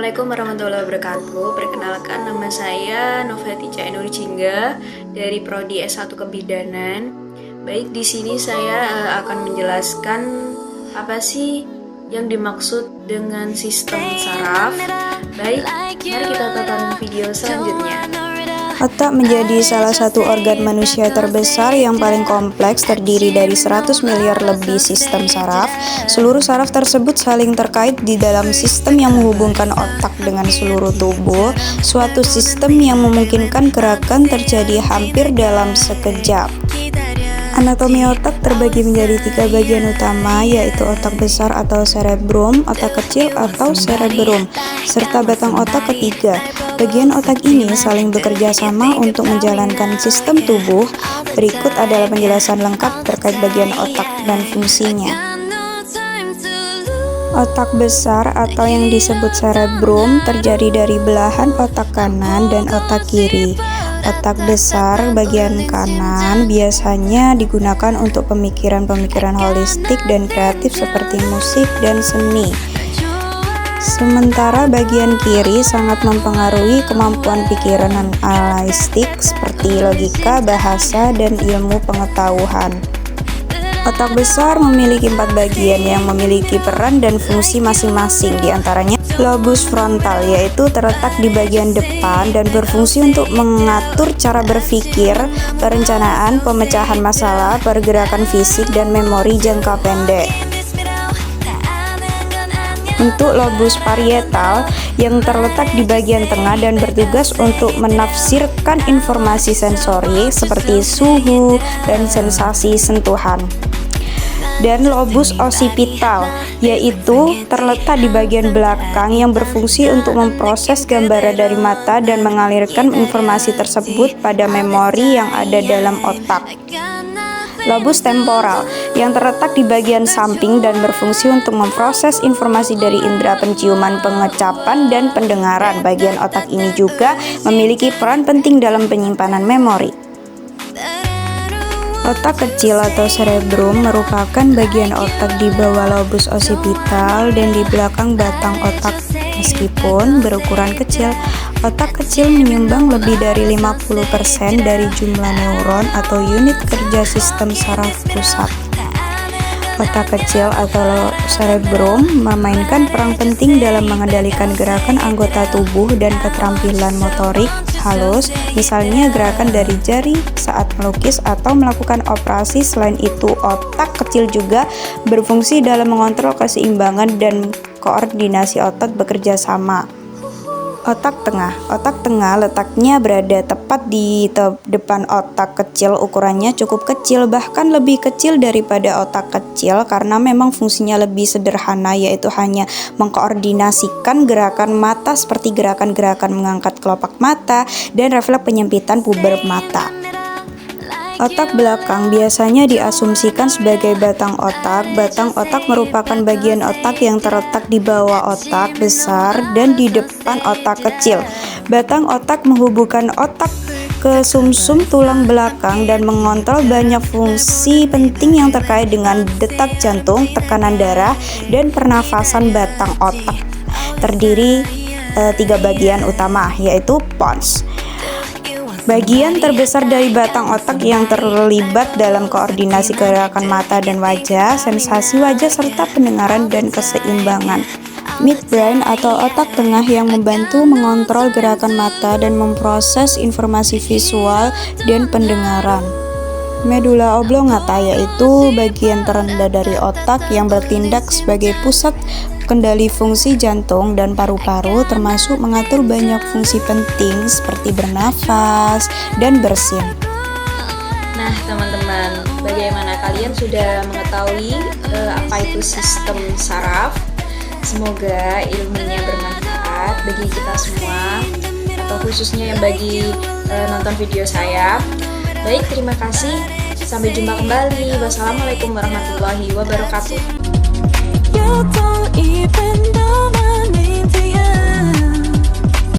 Assalamualaikum warahmatullahi wabarakatuh. Perkenalkan, nama saya Novatica Nurjingga dari Prodi S1 Kebidanan. Baik, di sini saya akan menjelaskan apa sih yang dimaksud dengan sistem saraf. Baik, mari kita tonton video selanjutnya. Otak menjadi salah satu organ manusia terbesar yang paling kompleks, terdiri dari 100 miliar lebih sistem saraf. Seluruh saraf tersebut saling terkait di dalam sistem yang menghubungkan otak dengan seluruh tubuh, suatu sistem yang memungkinkan gerakan terjadi hampir dalam sekejap. Anatomi otak terbagi menjadi 3 bagian utama, yaitu otak besar atau cerebrum, otak kecil atau cerebrum, serta batang otak ketiga. Bagian otak ini saling bekerja sama untuk menjalankan sistem tubuh. Berikut adalah penjelasan lengkap terkait bagian otak dan fungsinya. Otak besar atau yang disebut cerebrum terdiri dari belahan otak kanan dan otak kiri. Otak besar bagian kanan biasanya digunakan untuk pemikiran-pemikiran holistik dan kreatif seperti musik dan seni. Sementara bagian kiri sangat mempengaruhi kemampuan pikiran analitik seperti logika, bahasa, dan ilmu pengetahuan. Otak besar memiliki 4 bagian yang memiliki peran dan fungsi masing-masing, diantaranya lobus frontal, yaitu terletak di bagian depan dan berfungsi untuk mengatur cara berpikir, perencanaan, pemecahan masalah, pergerakan fisik, dan memori jangka pendek. Untuk lobus parietal yang terletak di bagian tengah dan bertugas untuk menafsirkan informasi sensori seperti suhu dan sensasi sentuhan. Dan lobus occipital, yaitu terletak di bagian belakang yang berfungsi untuk memproses gambaran dari mata dan mengalirkan informasi tersebut pada memori yang ada dalam otak. Lobus temporal yang terletak di bagian samping dan berfungsi untuk memproses informasi dari indera penciuman, pengecapan, dan pendengaran. Bagian otak ini juga memiliki peran penting dalam penyimpanan memori. Otak kecil atau cerebrum merupakan bagian otak di bawah lobus occipital dan di belakang batang otak. Meskipun berukuran kecil, otak kecil menyumbang lebih dari 50% dari jumlah neuron atau unit kerja sistem saraf pusat. Otak kecil atau cerebrum memainkan peran penting dalam mengendalikan gerakan anggota tubuh dan keterampilan motorik halus, misalnya gerakan dari jari saat melukis atau melakukan operasi. Selain itu, otak kecil juga berfungsi dalam mengontrol keseimbangan dan koordinasi otak bekerja sama. Otak tengah letaknya berada tepat di depan otak kecil. Ukurannya cukup kecil, bahkan lebih kecil daripada otak kecil karena memang fungsinya lebih sederhana, yaitu hanya mengkoordinasikan gerakan mata seperti gerakan-gerakan mengangkat kelopak mata dan refleks penyempitan puber mata. Otak belakang biasanya diasumsikan sebagai batang otak. Batang otak merupakan bagian otak yang terletak di bawah otak besar dan di depan otak kecil. Batang otak menghubungkan otak ke sumsum tulang belakang dan mengontrol banyak fungsi penting yang terkait dengan detak jantung, tekanan darah, dan pernafasan. Batang otak terdiri 3 bagian utama, yaitu pons. Bagian terbesar dari batang otak yang terlibat dalam koordinasi gerakan mata dan wajah, sensasi wajah, serta pendengaran dan keseimbangan. Midbrain atau otak tengah yang membantu mengontrol gerakan mata dan memproses informasi visual dan pendengaran. Medula oblongata, yaitu bagian terendah dari otak yang bertindak sebagai pusat kendali fungsi jantung dan paru-paru, termasuk mengatur banyak fungsi penting seperti bernafas dan bersin. Nah, teman-teman, bagaimana kalian sudah mengetahui apa itu sistem saraf? Semoga ilmunya bermanfaat bagi kita semua, atau khususnya yang bagi nonton video saya. Baik, terima kasih. Sampai jumpa kembali. Wassalamualaikum warahmatullahi wabarakatuh.